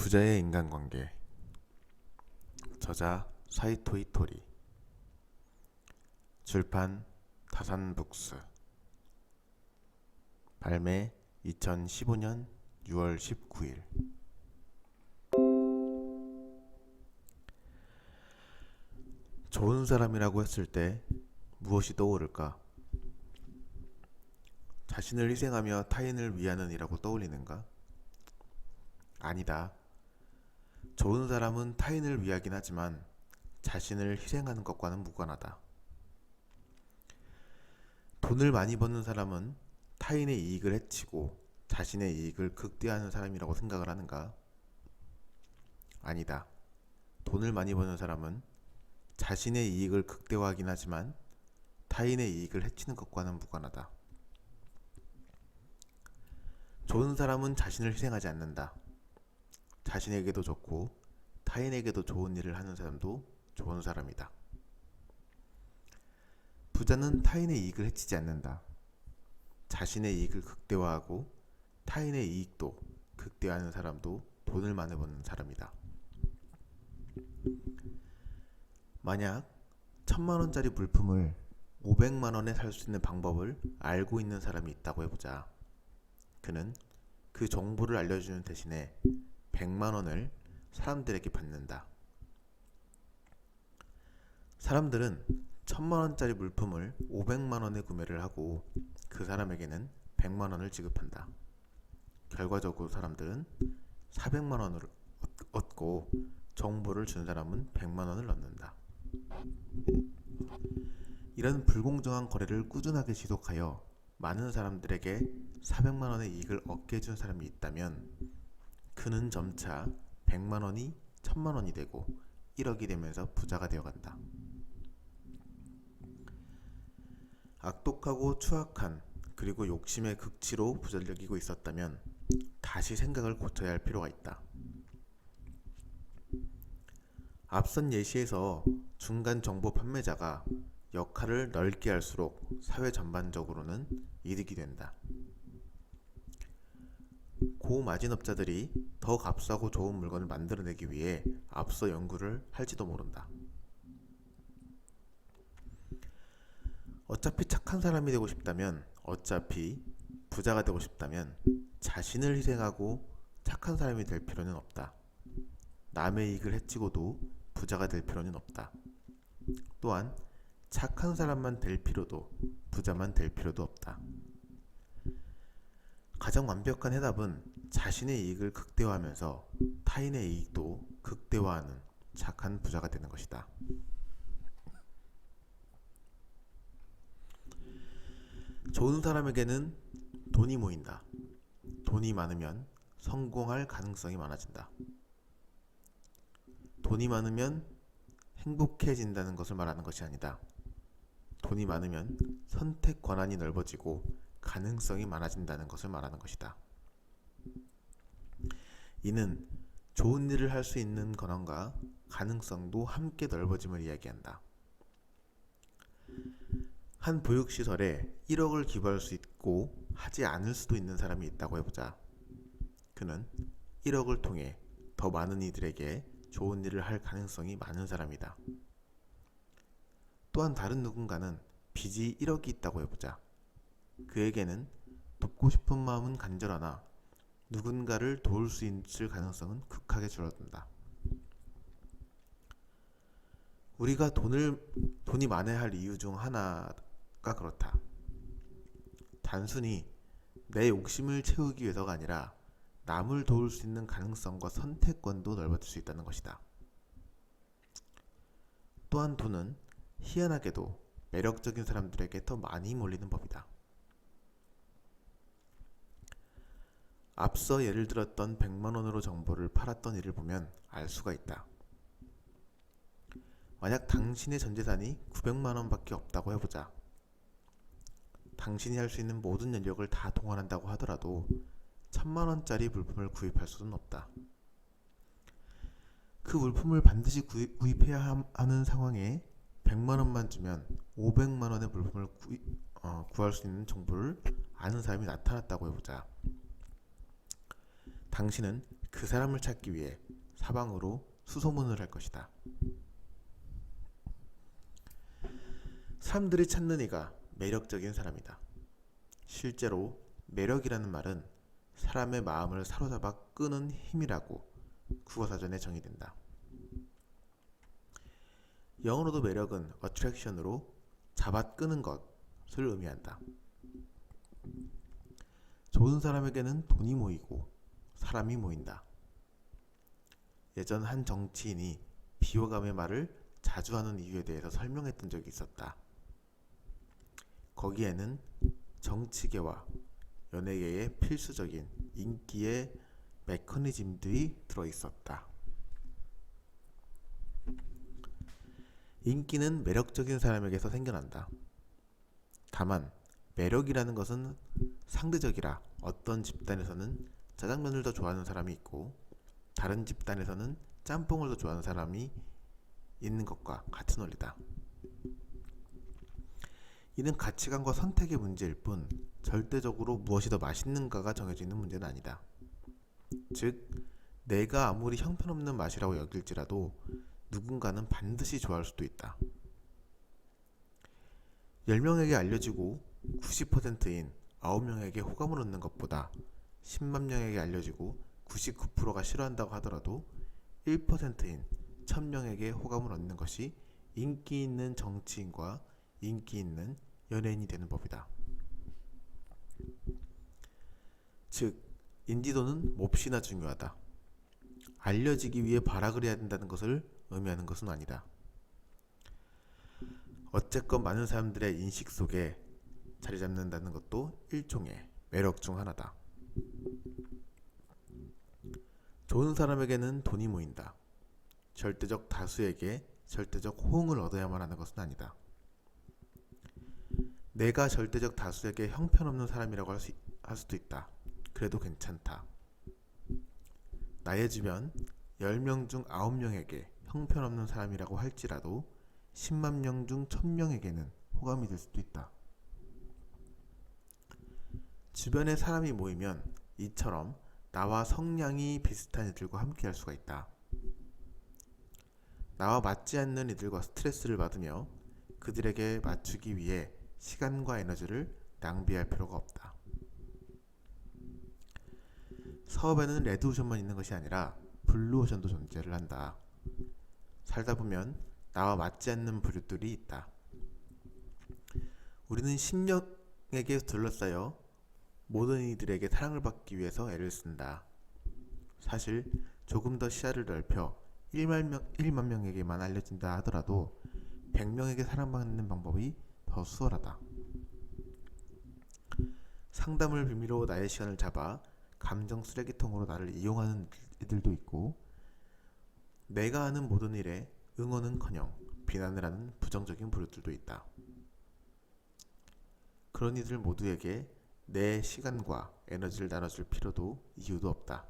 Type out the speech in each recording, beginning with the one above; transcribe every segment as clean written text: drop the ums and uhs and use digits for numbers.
부자의 인간관계. 저자 사이토 이토리. 출판 타산북스. 발매 2015년 6월 19일. 좋은 사람이라고 했을 때 무엇이 떠오를까? 자신을 희생하며 타인을 위하는 이라고 떠올리는가? 아니다. 좋은 사람은 타인을 위하긴 하지만 자신을 희생하는 것과는 무관하다. 돈을 많이 버는 사람은 타인의 이익을 해치고 자신의 이익을 극대화하는 사람이라고 생각을 하는가? 아니다. 돈을 많이 버는 사람은 자신의 이익을 극대화하긴 하지만 타인의 이익을 해치는 것과는 무관하다. 좋은 사람은 자신을 희생하지 않는다. 자신에게도 좋고 타인에게도 좋은 일을 하는 사람도 좋은 사람이다. 부자는 타인의 이익을 해치지 않는다. 자신의 이익을 극대화하고 타인의 이익도 극대화하는 사람도 돈을 많이 버는 사람이다. 만약 1000만원짜리 물품을 500만원에 살 수 있는 방법을 알고 있는 사람이 있다고 해보자. 그는 그 정보를 알려주는 대신에 100만원을 사람들에게 받는다. 사람들은 1000만원짜리 물품을 500만원에 구매를 하고 그 사람에게는 100만원을 지급한다. 결과적으로 사람들은 400만원을 얻고 정보를 준 사람은 100만원을 얻는다. 이런 불공정한 거래를 꾸준하게 지속하여 많은 사람들에게 400만원의 이익을 얻게 해준 사람이 있다면 그는 점차 100만원이 1000만원이 되고 1억이 되면서 부자가 되어간다. 악독하고 추악한 그리고 욕심의 극치로 부자력이고 있었다면 다시 생각을 고쳐야 할 필요가 있다. 앞선 예시에서 중간 정보 판매자가 역할을 넓게 할수록 사회 전반적으로는 이득이 된다. 고마진업자들이 더 값싸고 좋은 물건을 만들어내기 위해 앞서 연구를 할지도 모른다. 어차피 착한 사람이 되고 싶다면, 어차피 부자가 되고 싶다면 자신을 희생하고 착한 사람이 될 필요는 없다. 남의 이익을 해치고도 부자가 될 필요는 없다. 또한 착한 사람만 될 필요도 부자만 될 필요도 없다. 가장 완벽한 해답은 자신의 이익을 극대화하면서 타인의 이익도 극대화하는 착한 부자가 되는 것이다. 좋은 사람에게는 돈이 모인다. 돈이 많으면 성공할 가능성이 많아진다. 돈이 많으면 행복해진다는 것을 말하는 것이 아니다. 돈이 많으면 선택 권한이 넓어지고 가능성이 많아진다는 것을 말하는 것이다. 이는 좋은 일을 할 수 있는 권한과 가능성도 함께 넓어짐을 이야기한다. 한 보육시설에 1억을 기부할 수 있고 하지 않을 수도 있는 사람이 있다고 해보자. 그는 1억을 통해 더 많은 이들에게 좋은 일을 할 가능성이 많은 사람이다. 또한 다른 누군가는 빚이 1억이 있다고 해보자. 그에게는 돕고 싶은 마음은 간절하나 누군가를 도울 수 있을 가능성은 극하게 줄어든다. 우리가 돈이 많아야 할 이유 중 하나가 그렇다. 단순히 내 욕심을 채우기 위해서가 아니라 남을 도울 수 있는 가능성과 선택권도 넓어질 수 있다는 것이다. 또한 돈은 희한하게도 매력적인 사람들에게 더 많이 몰리는 법이다. 앞서 예를 들었던 100만원으로 정보를 팔았던 일을 보면 알 수가 있다. 만약 당신의 전재산이 900만원 밖에 없다고 해보자. 당신이 할 수 있는 모든 연력을 다 동원한다고 하더라도 1000만원짜리 물품을 구입할 수는 없다. 그 물품을 반드시 구입해야 하는 상황에 100만원만 주면 500만원의 물품을 구할 수 있는 정보를 아는 사람이 나타났다고 해보자. 당신은 그 그 사람을 찾기 위해 사방으로 수소문을 할 것이다. 사람들이 찾는 이가 매력적인 사람이다. 실제로 매력이라는 말은 사람의 마음을 사로잡아 끄는 힘이라고 국어사전에 정의된다. 영어로도 매력은 attraction으로 잡아 끄는 것을 의미한다. 좋은 사람에게는 돈이 모이고 사람이 모인다. 예전 한 정치인이 비호감의 말을 자주 하는 이유에 대해서 설명했던 적이 있었다. 거기에는 정치계와 연예계의 필수적인 인기의 메커니즘들이 들어있었다. 인기는 매력적인 사람에게서 생겨난다. 다만 매력이라는 것은 상대적이라 어떤 집단에서는 짜장면을 더 좋아하는 사람이 있고 다른 집단에서는 짬뽕을 더 좋아하는 사람이 있는 것과 같은 원리다. 이는 가치관과 선택의 문제일 뿐 절대적으로 무엇이 더 맛있는가가 정해져 있는 문제는 아니다. 즉, 내가 아무리 형편없는 맛이라고 여길지라도 누군가는 반드시 좋아할 수도 있다. 10명에게 알려지고 90%인 9명에게 호감을 얻는 것보다 10만 명에게 알려지고 99%가 싫어한다고 하더라도 1%인 1000명에게 호감을 얻는 것이 인기 있는 정치인과 인기 있는 연예인이 되는 법이다. 즉, 인지도는 몹시나 중요하다. 알려지기 위해 발악을 해야 된다는 것을 의미하는 것은 아니다. 어쨌건 많은 사람들의 인식 속에 자리 잡는다는 것도 일종의 매력 중 하나다. 좋은 사람에게는 돈이 모인다. 절대적 다수에게 절대적 호응을 얻어야만 하는 것은 아니다. 내가 절대적 다수에게 형편없는 사람이라고 할 수도 있다. 그래도 괜찮다. 나의 주변 10명 중 9명에게 형편없는 사람이라고 할지라도 10만 명 중 1000명에게는 호감이 될 수도 있다. 주변에 사람이 모이면 이처럼 나와 성향이 비슷한 이들과 함께 할 수가 있다. 나와 맞지 않는 이들과 스트레스를 받으며 그들에게 맞추기 위해 시간과 에너지를 낭비할 필요가 없다. 사업에는 레드오션만 있는 것이 아니라 블루오션도 존재를 한다. 살다 보면 나와 맞지 않는 부류들이 있다. 우리는 10명에게 둘러싸여 모든 이들에게 사랑을 받기 위해서 애를 쓴다. 사실 조금 더 시야를 넓혀 1만 명에게만 알려진다 하더라도 100명에게 사랑받는 방법이 더 수월하다. 상담을 빌미로 나의 시간을 잡아 감정 쓰레기통으로 나를 이용하는 이들도 있고 내가 하는 모든 일에 응원은커녕 비난을 하는 부정적인 부류들도 있다. 그런 이들 모두에게 내 시간과 에너지를 나눠줄 필요도 이유도 없다.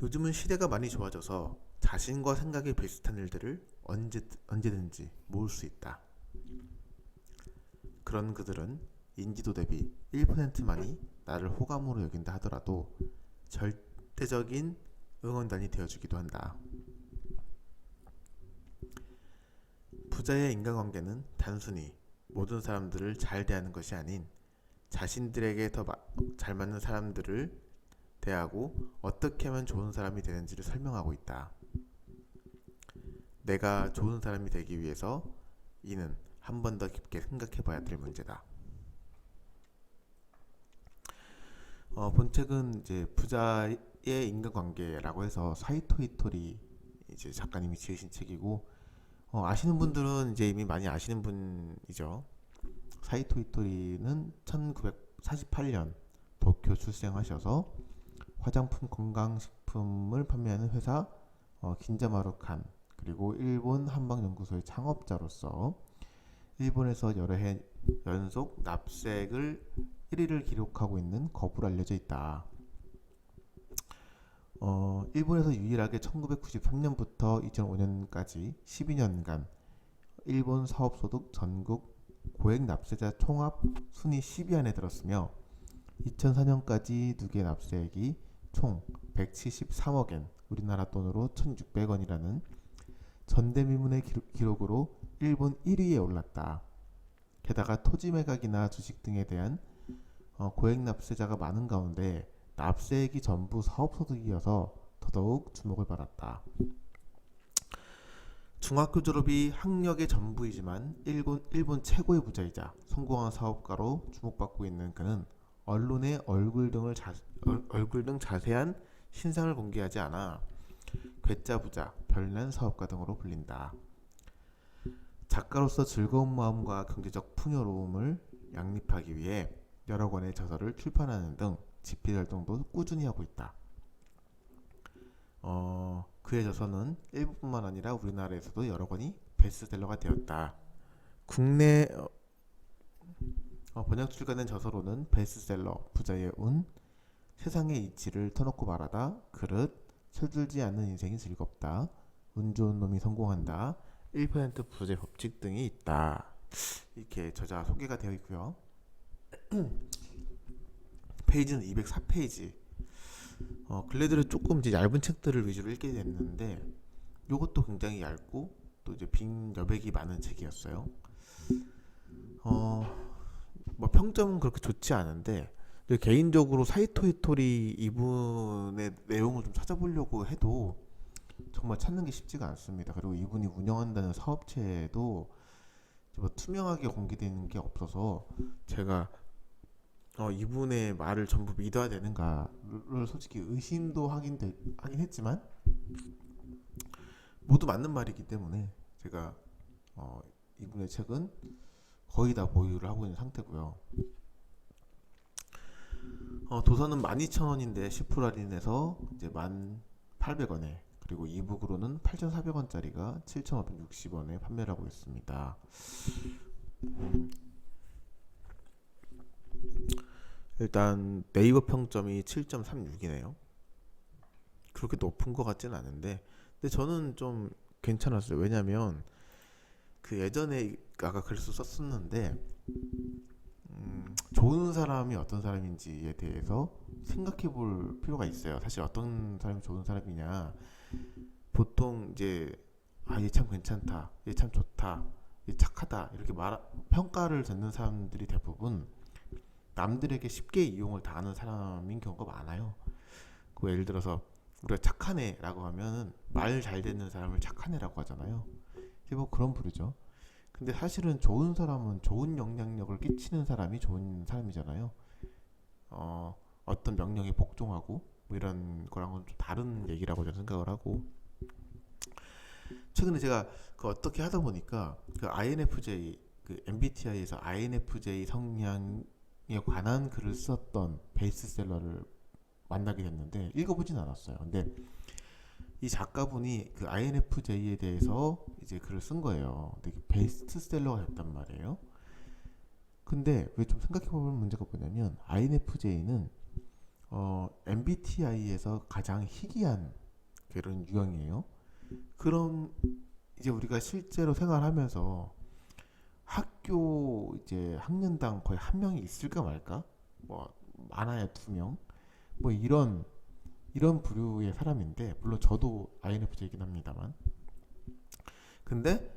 요즘은 시대가 많이 좋아져서 자신과 생각이 비슷한 일들을 언제든지 모을 수 있다. 그런 그들은 인지도 대비 1%만이 나를 호감으로 여긴다 하더라도 절대적인 응원단이 되어주기도 한다. 부자의 인간관계는 단순히 모든 사람들을 잘 대하는 것이 아닌 자신들에게 더 잘 맞는 사람들을 대하고 어떻게 하면 좋은 사람이 되는지를 설명하고 있다. 내가 좋은 사람이 되기 위해서 이는 한 번 더 깊게 생각해 봐야 될 문제다. 본 책은 이제 부자의 인간관계라고 해서 사이토 히토리 이제 작가님이 지으신 책이고 아시는 분들은 이제 이미 많이 아시는 분이죠. 사이토 히토리는 1948년 도쿄 출생하셔서 화장품 건강식품을 판매하는 회사 긴자마루칸 그리고 일본 한방연구소의 창업자로서 일본에서 여러 해 연속 납세액을 1위를 기록하고 있는 거부로 알려져 있다. 일본에서 유일하게 1993년부터 2005년까지 12년간 일본 사업소득 전국 고액 납세자 총합 순위 10위 안에 들었으며 2004년까지 누계 납세액이 총 173억 엔, 우리나라 돈으로 1,600원이라는 전대미문의 기록으로 일본 1위에 올랐다. 게다가 토지 매각이나 주식 등에 대한 고액 납세자가 많은 가운데 납세액이 전부 사업소득이어서 더더욱 주목을 받았다. 중학교 졸업이 학력의 전부이지만 일본 최고의 부자이자 성공한 사업가로 주목받고 있는 그는 언론에 얼굴 등 자세한 신상을 공개하지 않아 괴짜 부자, 별난 사업가 등으로 불린다. 작가로서 즐거운 마음과 경제적 풍요로움을 양립하기 위해 여러 권의 저서를 출판하는 등 집필 활동도 꾸준히 하고 있다. 그의 저서는 일본뿐만 아니라 우리나라에서도 여러 권이 베스트셀러가 되었다. 국내 번역 출간된 저서로는 베스트셀러, 부자의 운, 세상의 이치를 터놓고 말하다, 그릇, 철들지 않는 인생이 즐겁다, 운 좋은 놈이 성공한다, 1% 부재 법칙 등이 있다. 이렇게 저자 소개가 되어 있고요. 페이지는 204페이지. 근래들은 조금 이제 얇은 책들을 위주로 읽게 됐는데 이것도 굉장히 얇고 또 이제 빈 여백이 많은 책이었어요. 뭐 평점은 그렇게 좋지 않은데 개인적으로 사이토 히토리 이분의 내용을 좀 찾아보려고 해도 정말 찾는 게 쉽지가 않습니다. 그리고 이분이 운영한다는 사업체도 뭐 투명하게 공개되는 게 없어서 제가 이분의 말을 전부 믿어야 되는가를 솔직히 의심도 하긴 했지만 모두 맞는 말이기 때문에 제가 이분의 책은 거의 다 보유를 하고 있는 상태고요. 도서는 12,000원인데 10% 할인해서 이제 1,800원에, 그리고 이북으로는 8,400원짜리가 7,560원에 판매를 하고 있습니다. 일단 네이버 평점이 7.36이네요. 그렇게 높은 것 같지는 않은데, 근데 저는 좀 괜찮았어요. 왜냐면 그 예전에 아까 글도 썼었는데 좋은 사람이 어떤 사람인지에 대해서 생각해 볼 필요가 있어요. 사실 어떤 사람이 좋은 사람이냐, 보통 이제 얘 참 괜찮다, 얘 참 좋다, 얘 착하다 이렇게 평가를 듣는 사람들이 대부분 남들에게 쉽게 이용을 당하는 사람인 경우가 많아요. 그 예를 들어서 우리가 착한 애라고 하면 말 잘 듣는 사람을 착한 애라고 하잖아요. 이게 뭐 그런 부류죠. 근데 사실은 좋은 사람은 좋은 영향력을 끼치는 사람이 좋은 사람이잖아요. 어떤 명령에 복종하고 뭐 이런 거랑은 좀 다른 얘기라고 저는 생각을 하고, 최근에 제가 그 어떻게 하다 보니까 그 INFJ, 그 MBTI에서 INFJ 성향에 관한 글을 썼던 베스트셀러를 만나게 됐는데 읽어보진 않았어요. 근데 이 작가분이 그 INFJ에 대해서 이제 글을 쓴 거예요. 근데 베스트셀러가 됐단 말이에요. 근데 왜 좀 생각해보면 문제가 뭐냐면 INFJ는 MBTI에서 가장 희귀한 그런 유형이에요. 그럼 이제 우리가 실제로 생활하면서 학교 이제 학년당 거의 한 명이 있을까 말까? 뭐 많아야 두 명? 뭐 이런 부류의 사람인데, 물론 저도 INFJ이긴 합니다만, 근데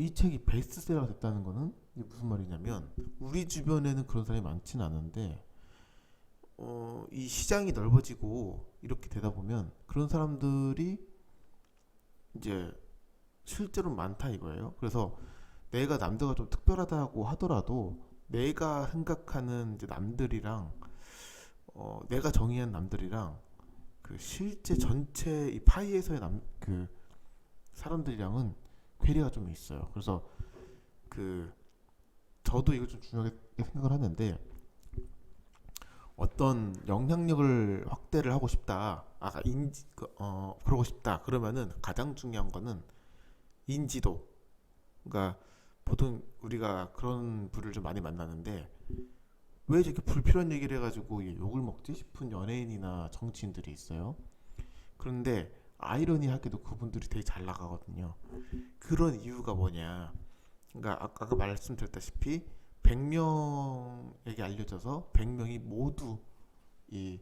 이 책이 베스트셀러가 됐다는 거는 이게 무슨 말이냐면 우리 주변에는 그런 사람이 많지는 않은데 이 시장이 넓어지고 이렇게 되다 보면 그런 사람들이 이제 실제로 많다 이거예요. 그래서 내가 남들과 좀 특별하다고 하더라도 내가 생각하는 이제 남들이랑 내가 정의한 남들이랑 그 실제 전체 이 파이에서의 그 사람들이랑은 괴리가 좀 있어요. 그래서 그 저도 이거 좀 중요하게 생각을 하는데, 어떤 영향력을 확대를 하고 싶다, 그러고 싶다 그러면은 가장 중요한 거는 인지도. 그러니까 보통 우리가 그런 분을 좀 많이 만나는데 왜 저렇게 불필요한 얘기를 해가지고 욕을 먹지 싶은 연예인이나 정치인들이 있어요. 그런데 아이러니하게도 그분들이 되게 잘 나가거든요. 그런 이유가 뭐냐? 그러니까 아까 말씀드렸다시피 100명에게 알려져서 100명이 모두 이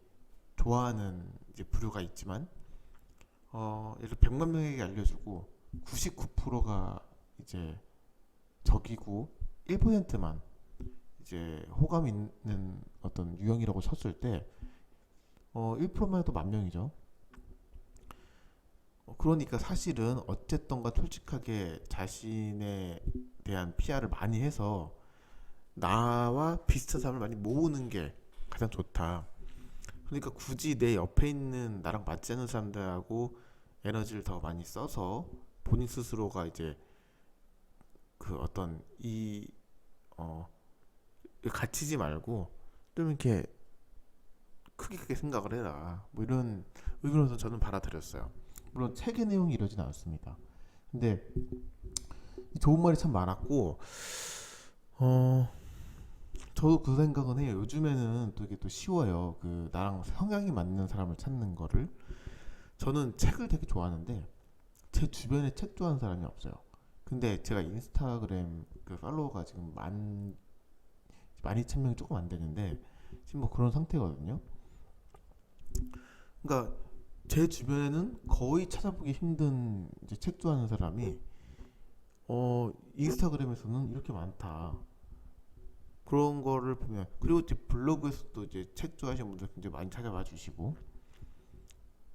좋아하는 이제 부류가 있지만 예를 들어 100만 명에게 알려주고 99%가 이제 적이고 1%만 이제 호감 있는 어떤 유형이라고 쳤을 때 1%만 해도 10,000명이죠. 그러니까 사실은 어쨌던가 솔직하게 자신에 대한 PR을 많이 해서 나와 비슷한 사람을 많이 모으는 게 가장 좋다. 그러니까 굳이 내 옆에 있는 나랑 맞지 않는 사람들하고 에너지를 더 많이 써서 본인 스스로가 이제 그 어떤 어, 갇히지 말고 좀 이렇게 크게 생각을 해라. 뭐 이런 의견에서 저는 받아들였어요. 물론 책의 내용이 이러진 않습니다. 근데 좋은 말이 참 많았고, 저도 그 생각은 해요. 요즘에는 또 이게 또 쉬워요. 그 나랑 성향이 맞는 사람을 찾는 거를. 저는 책을 되게 좋아하는데 제 주변에 책 좋아하는 사람이 없어요. 근데 제가 인스타그램 그 팔로워가 지금 12,000명이 조금 안 되는데 지금 뭐 그런 상태거든요. 그러니까 제 주변에는 거의 찾아보기 힘든 이제 책 좋아하는 사람이 인스타그램에서는 이렇게 많다. 그런 거를 보면, 그리고 이제 블로그에서도 이제 책 좋아하시는 분들 굉장히 많이 찾아봐 주시고,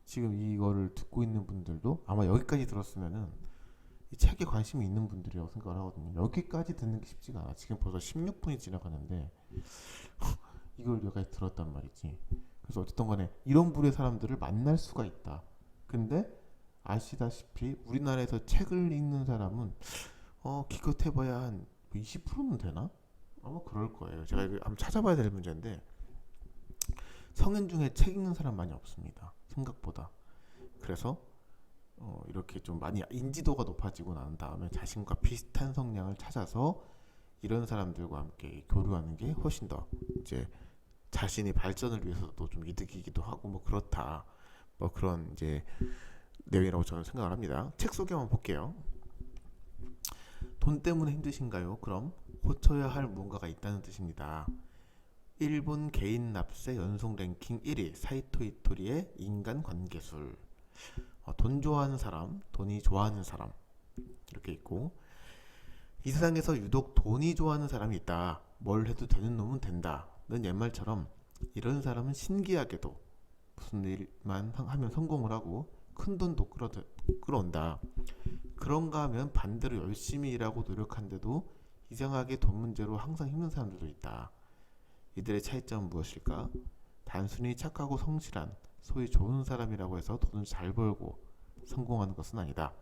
지금 이거를 듣고 있는 분들도 아마 여기까지 들었으면은 이 책에 관심이 있는 분들이라고 생각을 하거든요. 여기까지 듣는 게 쉽지가 않아. 지금 벌써 16분이 지나가는데 이걸 여기까지 들었단 말이지. 그래서 어쨌든 간에 이런 부류의 사람들을 만날 수가 있다. 근데 아시다시피 우리나라에서 책을 읽는 사람은 기껏 해봐야 한 20%는 되나? 아마 그럴 거예요. 제가 이거 한번 찾아봐야 될 문제인데 성인 중에 책 읽는 사람 많이 없습니다. 생각보다. 그래서 이렇게 좀 많이 인지도가 높아지고 난 다음에 자신과 비슷한 성향을 찾아서 이런 사람들과 함께 교류하는 게 훨씬 더 이제 자신의 발전을 위해서도 좀 이득이기도 하고 뭐 그렇다. 뭐 그런 이제 내용이라고 저는 생각을 합니다. 책 소개 한번 볼게요. 돈 때문에 힘드신가요? 그럼 고쳐야 할 무언가가 있다는 뜻입니다. 일본 개인 납세 연속 랭킹 1위 사이토 이토리의 인간 관계술. 돈 좋아하는 사람, 돈이 좋아하는 사람 이렇게 있고, 이 세상에서 유독 돈이 좋아하는 사람이 있다. 뭘 해도 되는 놈은 된다는 옛말처럼 이런 사람은 신기하게도 무슨 일만 하면 성공을 하고 큰 돈도 끌어온다. 그런가 하면 반대로 열심히 일하고 노력한데도 이상하게 돈 문제로 항상 힘든 사람들도 있다. 이들의 차이점은 무엇일까? 단순히 착하고 성실한, 소위 좋은 사람이라고 해서 돈을 잘 벌고 성공하는 것은 아니다.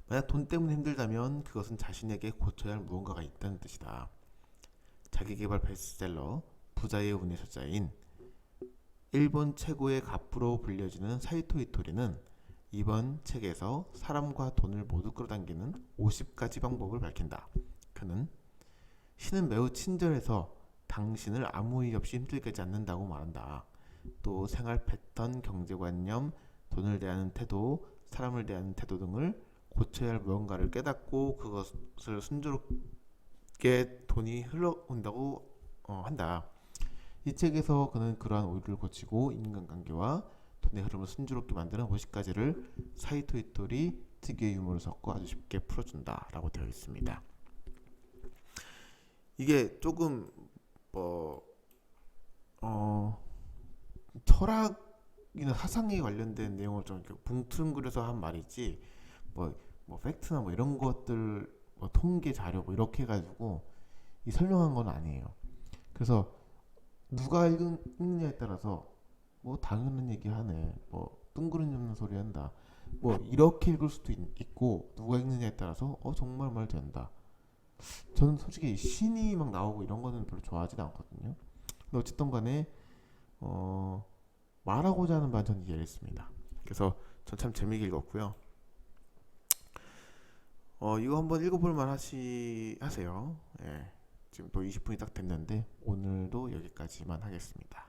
만약 돈 때문에 힘들다면 그것은 자신에게 고쳐야 할 무언가가 있다는 뜻이다. 자기계발 베스트셀러 부자의 운의 저자인 일본 최고의 갑부로 불려지는 사이토 이토리는 이번 책에서 사람과 돈을 모두 끌어당기는 50가지 방법을 밝힌다. 그는 신은 매우 친절해서 당신을 아무 이유 없이 힘들게 하지 않는다고 말한다. 또 생활 패턴, 경제관념, 돈을 대하는 태도, 사람을 대하는 태도 등을 고쳐야 할 무언가를 깨닫고 그것을 순조롭게 돈이 흘러온다고 한다. 이 책에서 그는 그러한 오류를 고치고 인간관계와 돈의 흐름을 순조롭게 만드는 50가지를 사이토 이토리 특유의 유머를 섞어 아주 쉽게 풀어준다 라고 되어 있습니다. 이게 조금 철학이나 사상에 관련된 내용을 좀 이렇게 뭉뚱그려서 한 말이지, 뭐 팩트나 뭐 이런 것들, 뭐 통계 자료 뭐 이렇게 해가지고 이 설명한 건 아니에요. 그래서 누가 읽느냐에 따라서 뭐 당연한 얘기 하네, 뭐 뜬구름 잡는 소리 한다, 뭐 이렇게 읽을 수도 있고, 누가 읽느냐에 따라서 정말 말 된다. 저는 솔직히 신이 막 나오고 이런 거는 별로 좋아하지도 않거든요. 근데 어쨌든 간에 말하고자 하는 바는 저는 이해를 했습니다. 그래서 전 참 재미있게 읽었고요. 이거 한번 읽어볼 만 하세요. 예. 지금 또 20분이 딱 됐는데 오늘도 여기까지만 하겠습니다.